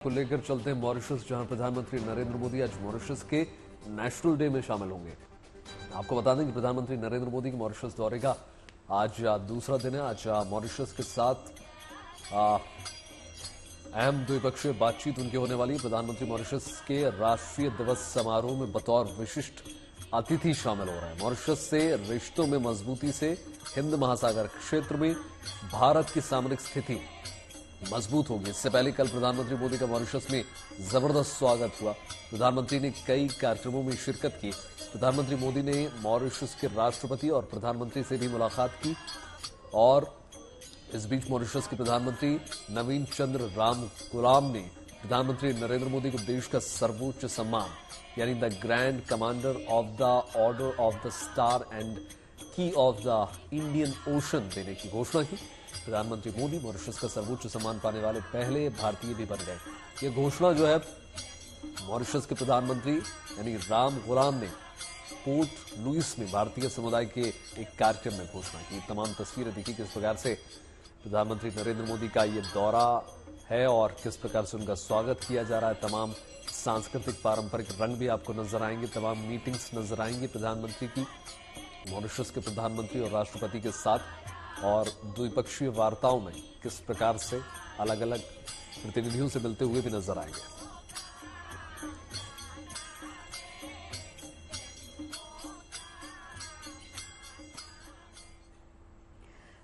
को लेकर चलते हैं मॉरिशस, जहां प्रधानमंत्री नरेंद्र मोदी आज मॉरिशस के नेशनल डे में शामिल होंगे। आपको बता दें कि प्रधानमंत्री नरेंद्र मोदी के मॉरिशस दौरे का आज दूसरा दिन है। आज मॉरिशस के साथ अहम द्विपक्षीय बातचीत उनकी होने वाली है। प्रधानमंत्री मॉरिशस के राष्ट्रीय दिवस समारोह में बतौर विशिष्ट अतिथि शामिल हो रहे हैं। मॉरिशस से रिश्तों में मजबूती से हिंद महासागर क्षेत्र में भारत की सामरिक स्थिति मजबूत होगी। इससे पहले कल प्रधानमंत्री मोदी का मॉरिशस में जबरदस्त स्वागत हुआ। प्रधानमंत्री ने कई कार्यक्रमों में शिरकत की। प्रधानमंत्री मोदी ने मॉरिशस के राष्ट्रपति और प्रधानमंत्री से भी मुलाकात की और इस बीच मॉरिशस के प्रधानमंत्री नवीन चंद्र राम गुलाम ने प्रधानमंत्री नरेंद्र मोदी को देश का सर्वोच्च सम्मान यानी the grand commander of the order of the star and की ऑफ द इंडियन ओशन देने की घोषणा की। प्रधानमंत्री मोदी मॉरिशस का सर्वोच्च सम्मान पाने वाले पहले भारतीय भी बन गए। ये घोषणा जो है मॉरिशस के प्रधानमंत्री यानी राम गुलाम ने पोर्ट लुइस में भारतीय समुदाय के एक कार्यक्रम में घोषणा की। तमाम तस्वीरें देखी किस प्रकार से प्रधानमंत्री नरेंद्र मोदी का ये दौरा है और किस प्रकार से उनका स्वागत किया जा रहा है। तमाम सांस्कृतिक पारंपरिक रंग भी आपको नजर आएंगे, तमाम मीटिंग्स नजर आएंगी प्रधानमंत्री की मॉरिशस के प्रधानमंत्री और राष्ट्रपति के साथ, और द्विपक्षीय वार्ताओं में किस प्रकार से अलग अलग प्रतिनिधियों से मिलते हुए भी नजर आएंगे।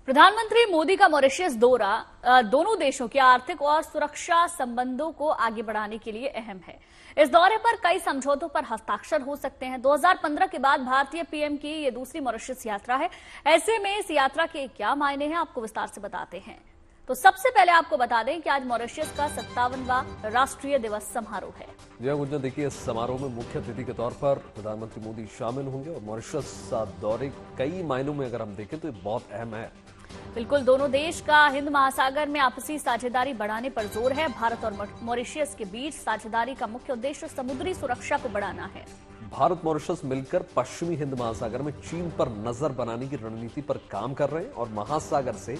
प्रधानमंत्री मोदी का मॉरिशस दौरा दोनों देशों के आर्थिक और सुरक्षा संबंधों को आगे बढ़ाने के लिए अहम है। इस दौरे पर कई समझौतों पर हस्ताक्षर हो सकते हैं। 2015 के बाद भारतीय पीएम की ये दूसरी मॉरिशस यात्रा है। ऐसे में इस यात्रा के क्या मायने हैं, आपको विस्तार से बताते हैं। तो सबसे पहले आपको बता दें कि आज मॉरिशस का 57वां राष्ट्रीय दिवस समारोह है। जय गुंजा, देखिए इस समारोह में मुख्य अतिथि के तौर पर प्रधानमंत्री मोदी शामिल होंगे और मॉरिशस दौरे कई मायनों में अगर हम देखें तो ये बहुत अहम है। बिल्कुल, दोनों देश का हिंद महासागर में आपसी साझेदारी बढ़ाने पर जोर है। भारत और मॉरिशस के बीच साझेदारी का मुख्य उद्देश्य समुद्री सुरक्षा को बढ़ाना है। भारत मॉरिशस मिलकर पश्चिमी हिंद महासागर में चीन पर नजर बनाने की रणनीति पर काम कर रहे हैं और महासागर से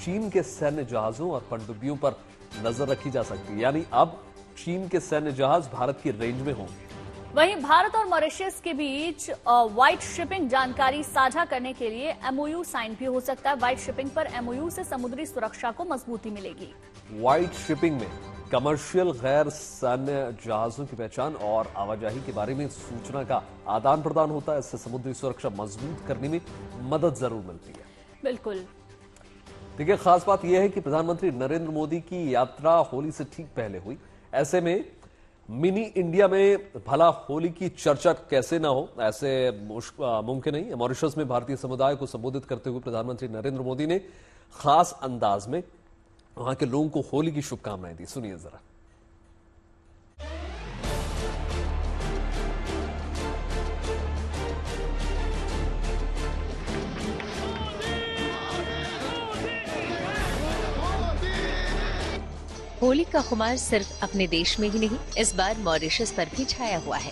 चीन के सैन्य जहाजों और पनडुब्बियों पर नजर रखी जा सकती है। यानी अब चीन के सैन्य जहाज भारत की रेंज में होंगे। वहीं भारत और मॉरिशस के बीच व्हाइट शिपिंग जानकारी साझा करने के लिए एमओयू साइन भी हो सकता है। व्हाइट शिपिंग पर एमओयू से समुद्री सुरक्षा को मजबूती मिलेगी। व्हाइट शिपिंग में कमर्शियल गैर सैन्य जहाजों की पहचान और आवाजाही के बारे में सूचना का आदान प्रदान होता है। इससे समुद्री सुरक्षा मजबूत करने में मदद जरूर मिलती है। बिल्कुल, देखिए खास बात यह है कि प्रधानमंत्री नरेंद्र मोदी की यात्रा होली से ठीक पहले हुई। ऐसे में मिनी इंडिया में भला होली की चर्चा कैसे ना हो, ऐसे मुमकिन नहीं है। मॉरिशस में भारतीय समुदाय को संबोधित करते हुए प्रधानमंत्री नरेंद्र मोदी ने खास अंदाज में वहां के लोगों को होली की शुभकामनाएं दी। सुनिए जरा। होली का खुमार सिर्फ अपने देश में ही नहीं, इस बार मॉरिशस पर भी छाया हुआ है।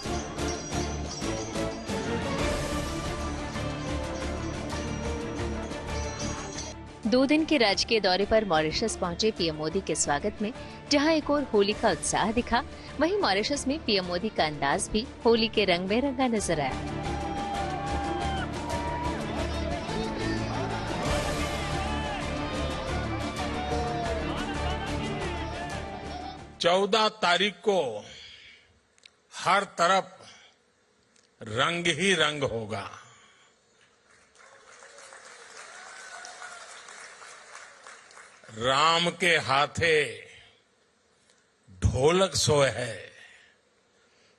दो दिन के राजकीय दौरे पर मॉरिशस पहुंचे पीएम मोदी के स्वागत में जहां एक और होली का उत्साह दिखा, वहीं मॉरिशस में पीएम मोदी का अंदाज भी होली के रंग में रंगा नजर आया। चौदह तारीख को हर तरफ रंग ही रंग होगा। राम के हाथे ढोलक सोए है,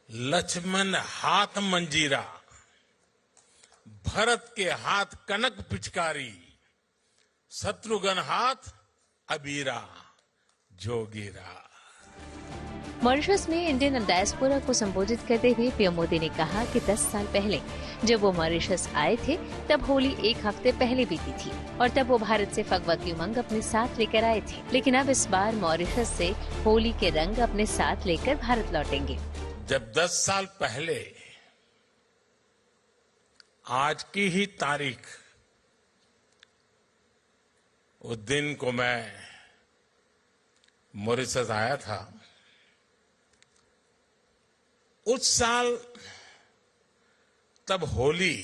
लक्ष्मण हाथ मंजीरा, भरत के हाथ कनक पिचकारी, शत्रुघ्न हाथ अबीरा जोगीरा। मॉरिशस में इंडियन डायस्पोरा को संबोधित करते हुए पीएम मोदी ने कहा कि 10 साल पहले जब वो मॉरिशस आए थे तब होली एक हफ्ते पहले बीती थी और तब वो भारत से फगवा की उमंग अपने साथ लेकर आए थे, लेकिन अब इस बार मॉरिशस से होली के रंग अपने साथ लेकर भारत लौटेंगे। जब 10 साल पहले आज की ही तारीख, उस दिन को मैं मॉरिशस आया था, उस साल तब होली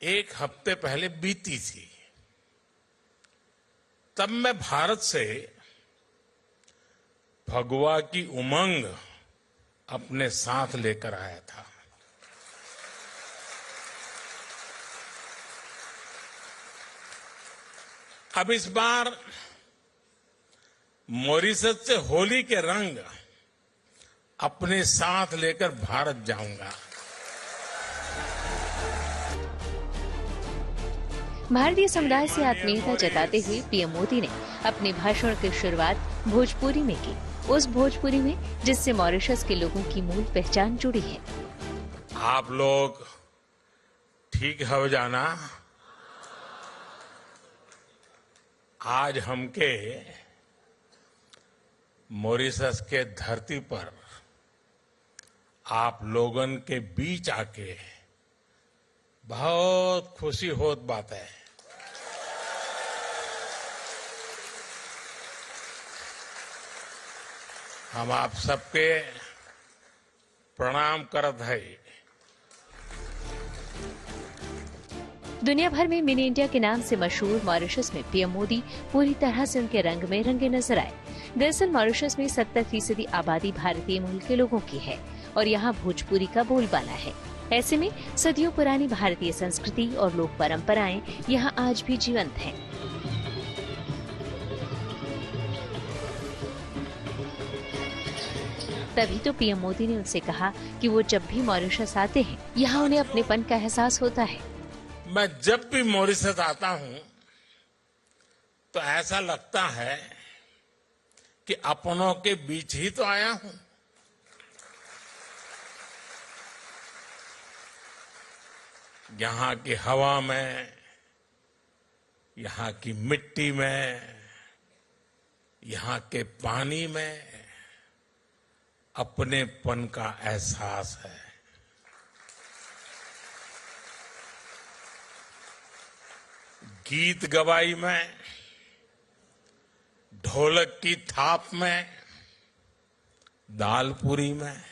एक हफ्ते पहले बीती थी। तब मैं भारत से भगवा की उमंग अपने साथ लेकर आया था। अब इस बार मॉरिशस से होली के रंग अपने साथ लेकर भारत जाऊंगा। भारतीय समुदाय से आत्मीयता जताते हुए पीएम मोदी ने अपने भाषण की शुरुआत भोजपुरी में की, उस भोजपुरी में जिससे मॉरिशस के लोगों की मूल पहचान जुड़ी है। आप लोग ठीक हो जाना। आज हमके मॉरिशस के धरती पर आप लोगन के बीच आके बहुत खुशी होत बात है। हम आप सबके प्रणाम करत है। दुनिया भर में मिनी इंडिया के नाम से मशहूर मॉरिशस में पीएम मोदी पूरी तरह से उनके रंग में रंगे नजर आए। दरअसल मॉरिशस में 70% आबादी भारतीय मूल के लोगों की है और यहाँ भोजपुरी का बोलबाला है। ऐसे में सदियों पुरानी भारतीय संस्कृति और लोक परंपराएं यहाँ आज भी जीवंत हैं। तभी तो पीएम मोदी ने उनसे कहा कि वो जब भी मॉरिशस आते हैं यहाँ उन्हें अपनेपन का एहसास होता है। मैं जब भी मॉरिशस आता हूं तो ऐसा लगता है कि अपनों के बीच ही तो आया हूं। यहाँ की हवा में, यहाँ की मिट्टी में, यहाँ के पानी में अपनेपन का एहसास है। गीत गवाई में, ढोलक की थाप में, दालपूरी में,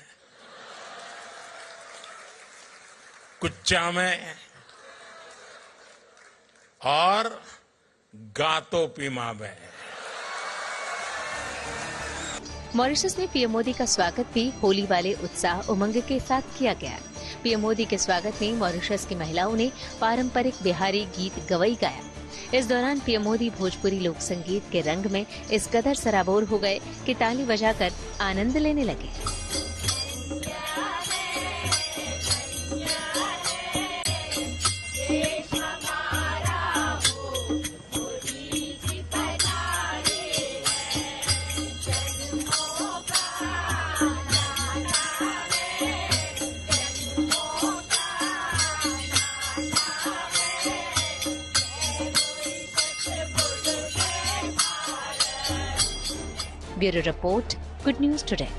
कुच्चा में और गातो पीमा में। मॉरिशस में पीएम मोदी का स्वागत भी होली वाले उत्साह उमंग के साथ किया गया। पीएम मोदी के स्वागत में मॉरिशस की महिलाओं ने पारंपरिक बिहारी गीत गवई गाया। इस दौरान पीएम मोदी भोजपुरी लोक संगीत के रंग में इस कदर सराबोर हो गए कि ताली बजाकर आनंद लेने लगे। Bureau report, good news today.